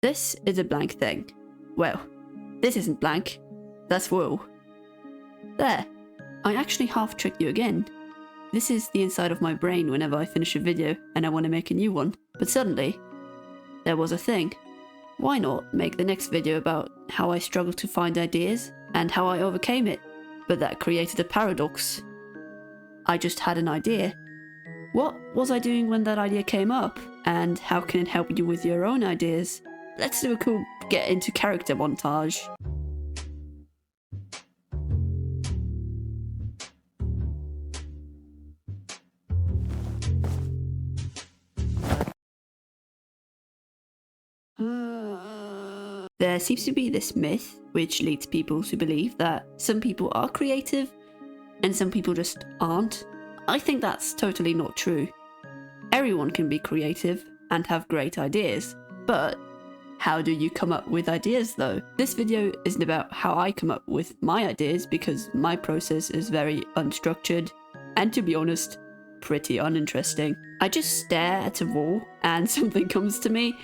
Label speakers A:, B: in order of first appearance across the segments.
A: This is a blank thing. Well, this isn't blank. That's wool. There. I actually half tricked you again. This is the inside of my brain whenever I finish a video and I want to make a new one. But suddenly, there was a thing. Why not make the next video about how I struggled to find ideas and how I overcame it? But that created a paradox. I just had an idea. What was I doing when that idea came up? And how can it help you with your own ideas? Let's do a cool get into character montage. There seems to be this myth which leads people to believe that some people are creative and some people just aren't. I think that's totally not true. Everyone can be creative and have great ideas, but how do you come up with ideas though? This video isn't about how I come up with my ideas because my process is very unstructured and, to be honest, pretty uninteresting. I just stare at a wall and something comes to me,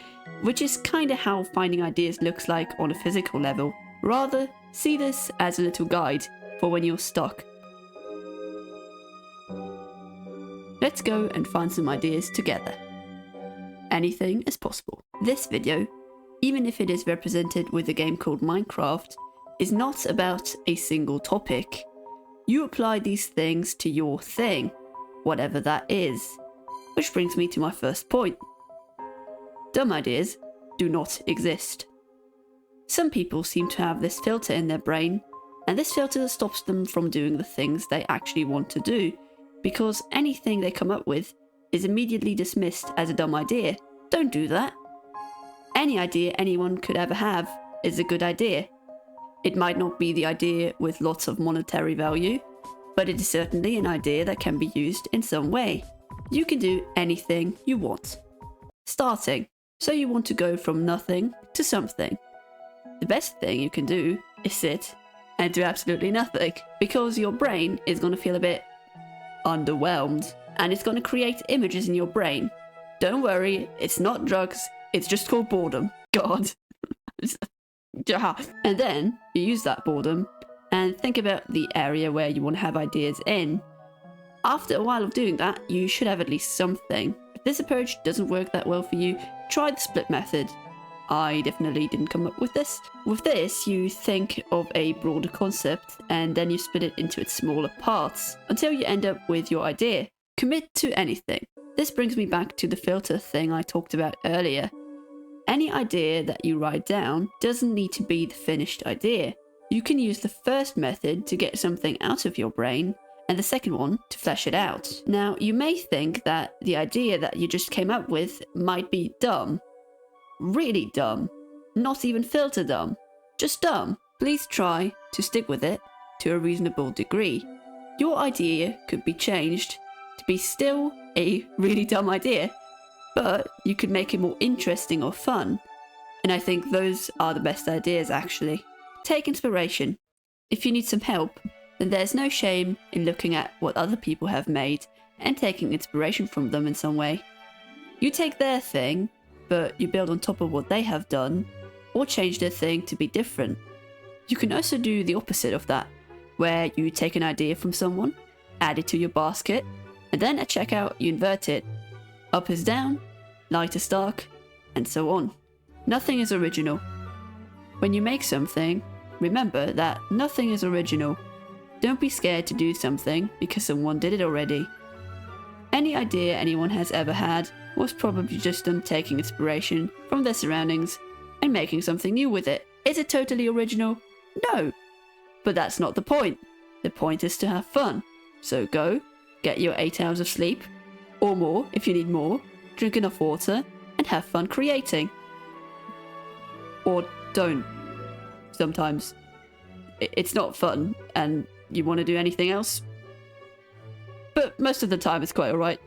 A: which is kinda how finding ideas looks like on a physical level. Rather, see this as a little guide for when you're stuck. Let's go and find some ideas together. Anything is possible. This video, even if it is represented with a game called Minecraft, is not about a single topic. You apply these things to your thing, whatever that is. Which brings me to my first point. Dumb ideas do not exist. Some people seem to have this filter in their brain, and this filter stops them from doing the things they actually want to do, because anything they come up with is immediately dismissed as a dumb idea. Don't do that. Any idea anyone could ever have is a good idea. It might not be the idea with lots of monetary value, but it is certainly an idea that can be used in some way. You can do anything you want. Starting. So you want to go from nothing to something. The best thing you can do is sit and do absolutely nothing, because your brain is going to feel a bit underwhelmed and it's going to create images in your brain. Don't worry, it's not drugs, it's just called boredom. God. And then you use that boredom and think about the area where you want to have ideas in. After a while of doing that, you should have at least something. If this approach doesn't work that well for you, try the split method. I definitely didn't come up with this. With this, you think of a broader concept and then you split it into its smaller parts until you end up with your idea. Commit to anything. This brings me back to the filter thing I talked about earlier. Any idea that you write down doesn't need to be the finished idea. You can use the first method to get something out of your brain, and the second one to flesh it out. Now, you may think that the idea that you just came up with might be dumb. Really dumb. Not even filter dumb. Just dumb. Please try to stick with it to a reasonable degree. Your idea could be changed to be still a really dumb idea, but you could make it more interesting or fun. And I think those are the best ideas, actually. Take inspiration. If you need some help, then there's no shame in looking at what other people have made and taking inspiration from them in some way. You take their thing, but you build on top of what they have done, or change their thing to be different. You can also do the opposite of that, where you take an idea from someone, add it to your basket, and then at checkout you invert it. Up is down, light is dark, and so on. Nothing is original. When you make something, remember that nothing is original. Don't be scared to do something because someone did it already. Any idea anyone has ever had was probably just them taking inspiration from their surroundings and making something new with it. Is it totally original? No. But that's not the point. The point is to have fun. So go, get your 8 hours of sleep, or more if you need more, drink enough water, and have fun creating. Or don't. Sometimes. It's not fun, and you want to do anything else. But most of the time it's quite alright.